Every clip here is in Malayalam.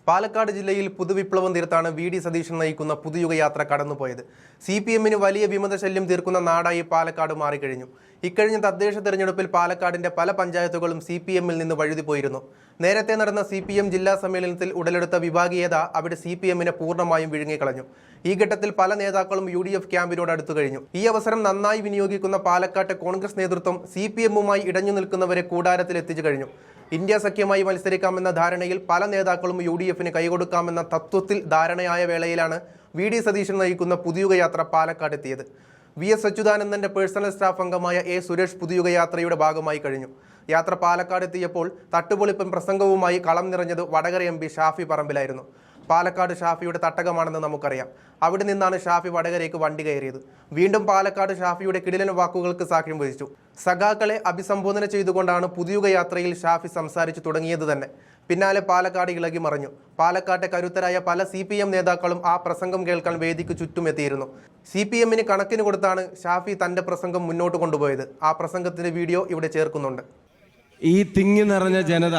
പാലക്കാട് ജില്ലയിൽ പുതുവിപ്ലവം തീർത്താണ് വി.ഡി. സതീശൻ നയിക്കുന്ന പുതുയുഗയാത്ര കടന്നുപോയത്. CPM-ന് വലിയ വിമതശല്യം തീർക്കുന്ന നാടായി പാലക്കാട് മാറിക്കഴിഞ്ഞു. ഇക്കഴിഞ്ഞ തദ്ദേശ തെരഞ്ഞെടുപ്പിൽ പാലക്കാടിന്റെ പല പഞ്ചായത്തുകളും CPM-ൽ നിന്ന് വഴുതിപ്പോയിരുന്നു. നേരത്തെ നടന്ന CPM ജില്ലാ സമ്മേളനത്തിൽ ഉടലെടുത്ത വിഭാഗീയത അവിടെ CPM-നെ പൂർണ്ണമായും വിഴുങ്ങിക്കളഞ്ഞു. ഈ ഘട്ടത്തിൽ പല നേതാക്കളും UDF ക്യാമ്പിനോട് അടുത്തു കഴിഞ്ഞു. ഈ അവസരം നന്നായി വിനിയോഗിക്കുന്ന പാലക്കാട്ടെ കോൺഗ്രസ് നേതൃത്വം CPM-മായി ഇടഞ്ഞു നിൽക്കുന്നവരെ കൂടാരത്തിൽ എത്തിച്ചു കഴിഞ്ഞു. ഇന്ത്യ സഖ്യമായി മത്സരിക്കാമെന്ന ധാരണയിൽ പല നേതാക്കളും UDF-ന് കൈകൊടുക്കാമെന്ന തത്വത്തിൽ ധാരണയായ വേളയിലാണ് വി.ഡി. സതീശൻ നയിക്കുന്ന പുതുയുഗയാത്ര പാലക്കാട് എത്തിയത്. VS അച്യുതാനന്ദന്റെ പേഴ്സണൽ സ്റ്റാഫ് അംഗമായ A. സുരേഷ് പുതുയുഗയാത്രയുടെ ഭാഗമായി കഴിഞ്ഞു. യാത്ര പാലക്കാട് എത്തിയപ്പോൾ തട്ടുപൊളിപ്പൻ പ്രസംഗവുമായി കളം നിറഞ്ഞത് വടകര MP ഷാഫി പറമ്പിലായിരുന്നു. പാലക്കാട് ഷാഫിയുടെ തട്ടകമാണെന്ന് നമുക്കറിയാം. അവിടെ നിന്നാണ് ഷാഫി വടകരയ്ക്ക് വണ്ടി കയറിയത്. വീണ്ടും പാലക്കാട് ഷാഫിയുടെ കിടിലൻ വാക്കുകൾക്ക് സാക്ഷ്യം വഹിച്ചു. സഖാക്കളെ അഭിസംബോധന ചെയ്തുകൊണ്ടാണ് പുതുയുഗയാത്രയിൽ ഷാഫി സംസാരിച്ചു തുടങ്ങിയത് തന്നെ. പിന്നാലെ പാലക്കാട് ഇളകി മറിഞ്ഞു. പാലക്കാട്ടെ കരുത്തരായ പല CPM നേതാക്കളും ആ പ്രസംഗം കേൾക്കാൻ വേദിക്ക് ചുറ്റുമെത്തിയിരുന്നു. CPM-ന് കണക്കിന് കൊടുത്താണ് ഷാഫി തന്റെ പ്രസംഗം മുന്നോട്ട് കൊണ്ടുപോയത്. ആ പ്രസംഗത്തിന്റെ വീഡിയോ ഇവിടെ ചേർക്കുന്നുണ്ട്. ഈ തിങ്ങി നിറഞ്ഞ ജനത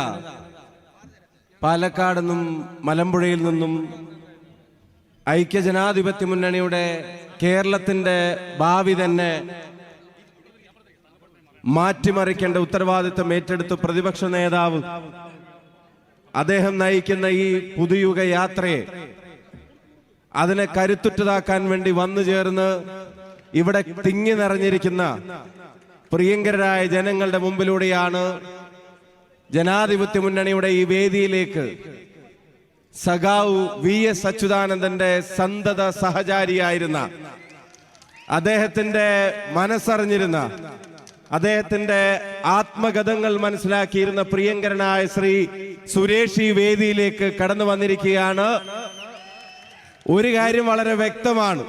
പാലക്കാട് നിന്നും മലമ്പുഴയിൽ നിന്നും ഐക്യജനാധിപത്യ മുന്നണിയുടെ കേരളത്തിന്റെ ഭാവി തന്നെ മാറ്റിമറിക്കേണ്ട ഉത്തരവാദിത്വം ഏറ്റെടുത്ത് പ്രതിപക്ഷ നേതാവ് അദ്ദേഹം നയിക്കുന്ന ഈ പുതുയുഗ യാത്രയെ അതിനെ കരുത്തുറ്റതാക്കാൻ വേണ്ടി വന്നു ചേർന്ന് ഇവിടെ തിങ്ങി നിറഞ്ഞിരിക്കുന്ന പ്രിയങ്കരായ ജനങ്ങളുടെ മുമ്പിലൂടെയാണ് ജനാധിപത്യ മുന്നണിയുടെ ഈ വേദിയിലേക്ക് സഖാവ് VS അച്യുതാനന്ദന്റെ സന്തത സഹചാരിയായിരുന്ന, അദ്ദേഹത്തിന്റെ മനസ്സറിഞ്ഞിരുന്ന, അദ്ദേഹത്തിന്റെ ആത്മഗതങ്ങൾ മനസ്സിലാക്കിയിരുന്ന പ്രിയങ്കരനായ ശ്രീ സുരേഷ് ഈ വേദിയിലേക്ക് കടന്നു വന്നിരിക്കുകയാണ്. ഒരു കാര്യം വളരെ വ്യക്തമാണ്,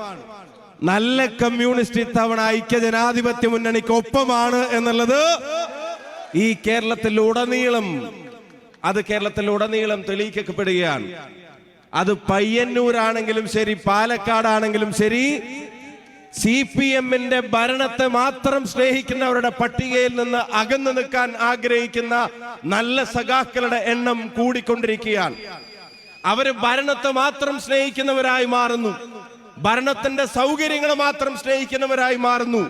നല്ല കമ്മ്യൂണിസ്റ്റ് ഇത്തവണ ഐക്യജനാധിപത്യ മുന്നണിക്ക് ഒപ്പമാണ് എന്നുള്ളത് ഈ കേരളത്തിലുടനീളം തെളിയിക്കപ്പെടുകയാണ്. അത് പയ്യന്നൂരാണെങ്കിലും ശരി, പാലക്കാടാണെങ്കിലും ശരി, CPM-ന്റെ ഭരണത്തെ മാത്രം സ്നേഹിക്കുന്നവരുടെ പട്ടികയിൽ നിന്ന് അകന്നു നിൽക്കാൻ ആഗ്രഹിക്കുന്ന നല്ല സഖാക്കളുടെ എണ്ണം കൂടിക്കൊണ്ടിരിക്കുകയാണ്. അവര് ഭരണത്തെ മാത്രം സ്നേഹിക്കുന്നവരായി മാറുന്നു, ഭരണത്തിന്റെ സൗകര്യങ്ങൾ മാത്രം സ്നേഹിക്കുന്നവരായി മാറുന്നു,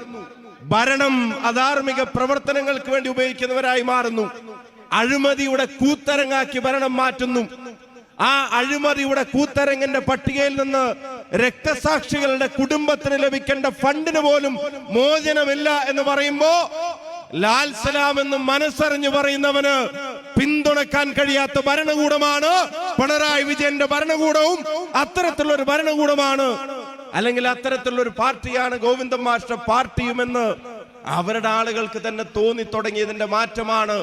ഭരണം അധാർമിക പ്രവർത്തനങ്ങൾക്ക് വേണ്ടി ഉപയോഗിക്കുന്നവരായി മാറുന്നു, അഴിമതിയുടെ കൂത്തരങ്ങാക്കി ഭരണം മാറ്റുന്നു. ആ അഴിമതിയുടെ കൂത്തരങ്ങിന്റെ പട്ടികയിൽ നിന്ന് രക്തസാക്ഷികളുടെ കുടുംബത്തിന് ലഭിക്കേണ്ട ഫണ്ടിന് പോലും മോചനമില്ല എന്ന് പറയുമ്പോ ലാൽ സലാം എന്ന് മനസ്സറിഞ്ഞു പറയുന്നവന് പിന്തുണക്കാൻ കഴിയാത്ത ഭരണകൂടമാണ് പിണറായി വിജയന്റെ ഭരണകൂടവും. അത്തരത്തിലുള്ള ഒരു ഭരണകൂടമാണ്, അല്ലെങ്കിൽ അത്തരത്തിലുള്ള ഒരു പാർട്ടിയാണ് ഗോവിന്ദൻ മാസ്റ്റർ പാർട്ടിയുമെന്ന് അവരുടെ ആളുകൾക്ക് തന്നെ തോന്നി തുടങ്ങിയതിന്റെ മാറ്റമാണ്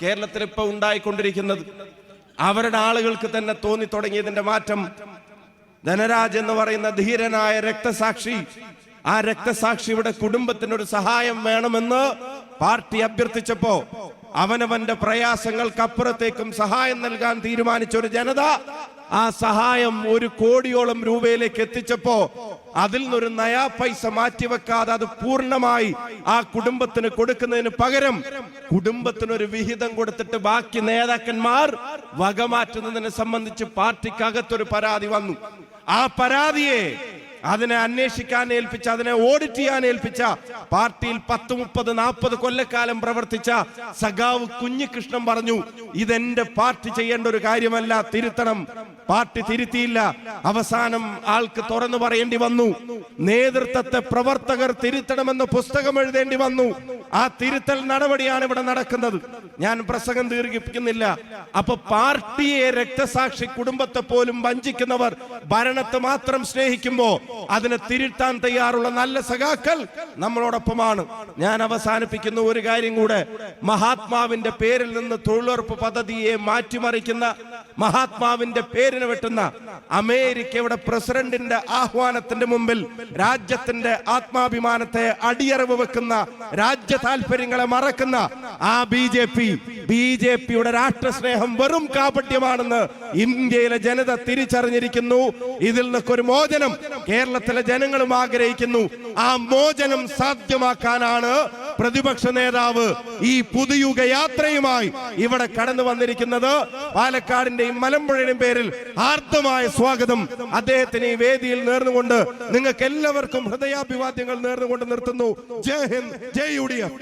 കേരളത്തിൽ ഇപ്പൊ ഉണ്ടായിക്കൊണ്ടിരിക്കുന്നത്. അവരുടെ ആളുകൾക്ക് തന്നെ തോന്നി തുടങ്ങിയതിന്റെ മാറ്റം. ധനരാജ് എന്ന് പറയുന്ന ധീരനായ രക്തസാക്ഷി, ആ രക്തസാക്ഷിയുടെ കുടുംബത്തിനൊരു സഹായം വേണമെന്ന് പാർട്ടി അഭ്യർത്ഥിച്ചപ്പോ അവനവന്റെ പ്രയാസങ്ങൾക്കപ്പുറത്തേക്കും സഹായം നൽകാൻ തീരുമാനിച്ച ഒരു ജനത ആ സഹായം 1 കോടിയോളം രൂപയിലേക്ക് എത്തിച്ചപ്പോ അതിൽ നിന്നൊരു നയാ പൈസ മാറ്റിവെക്കാതെ അത് പൂർണ്ണമായി ആ കുടുംബത്തിന് കൊടുക്കുന്നതിന് പകരം കുടുംബത്തിനൊരു വിഹിതം കൊടുത്തിട്ട് ബാക്കി നേതാക്കന്മാർ വകമാറ്റുന്നതിനെ സംബന്ധിച്ച് പാർട്ടിക്കകത്തൊരു പരാതി വന്നു. ആ പരാതിയെ അതിനെ അന്വേഷിക്കാൻ ഏൽപ്പിച്ച, അതിനെ ഓഡിറ്റ് ചെയ്യാൻ ഏൽപ്പിച്ച പാർട്ടിയിൽ 10, 30, 40 കൊല്ലക്കാലം പ്രവർത്തിച്ച സഖാവ് കുഞ്ഞികൃഷ്ണൻ പറഞ്ഞു, ഇതെന്റെ പാർട്ടി ചെയ്യേണ്ട ഒരു കാര്യമല്ല, തിരുത്തണം. പാർട്ടി തിരുത്തിയില്ല. അവസാനം ആൾക്ക് തുറന്നു പറയേണ്ടി വന്നു. നേതൃത്വത്തെ പ്രവർത്തകർ തിരുത്തണമെന്ന് പുസ്തകം എഴുതേണ്ടി വന്നു. ആ തിരുത്തൽ നടപടിയാണ് ഇവിടെ നടക്കുന്നത്. ഞാൻ പ്രസംഗം ദീർഘിപ്പിക്കുന്നില്ല. അപ്പൊ പാർട്ടിയെ, രക്തസാക്ഷി കുടുംബത്തെ പോലും വഞ്ചിക്കുന്നവർ ഭരണത്തെ മാത്രം സ്നേഹിക്കുമ്പോ അതിനെ തിരുത്താൻ തയ്യാറുള്ള നല്ല സഖാക്കൾ നമ്മളോടൊപ്പമാണ്. ഞാൻ അവസാനിപ്പിക്കുന്ന ഒരു കാര്യം കൂടെ, മഹാത്മാവിന്റെ പേരിൽ നിന്ന് തൊഴിലുറപ്പ് പദ്ധതിയെ മാറ്റിമറിക്കുന്ന, മഹാത്മാവിന്റെ പേരിന് വെട്ടുന്ന, അമേരിക്കയുടെ പ്രസിഡന്റിന്റെ ആഹ്വാനത്തിന്റെ മുമ്പിൽ രാജ്യത്തിന്റെ ആത്മാഭിമാനത്തെ അടിയറവ് വെക്കുന്ന, രാജ്യ താല്പര്യങ്ങളെ മറക്കുന്ന ആ ബിജെപിയുടെ രാഷ്ട്രസ്നേഹം വെറും കാപട്യമാണെന്ന് ഇന്ത്യയിലെ ജനത തിരിച്ചറിഞ്ഞിരിക്കുന്നു. ഇതിൽ നിന്നൊക്കെ ഒരു മോചനം കേരളത്തിലെ ജനങ്ങളും ആഗ്രഹിക്കുന്നു. ആ മോചനം സാധ്യമാക്കാനാണ് പ്രതിപക്ഷ നേതാവ് ഈ പുതുയുഗ യാത്രയുമായി ഇവിടെ കടന്നു വന്നിരിക്കുന്നത്. പാലക്കാടിന്റെയും മലമ്പുഴയുടെയും പേരിൽ ആർദ്രമായ സ്വാഗതം അദ്ദേഹത്തിന് ഈ വേദിയിൽ നേർന്നുകൊണ്ട് നിങ്ങൾക്ക് എല്ലാവർക്കും ഹൃദയാഭിവാദ്യങ്ങൾ നേർന്നുകൊണ്ട് നിർത്തുന്നു. ജയ് ഹിന്ദ്, ജയ് UDF.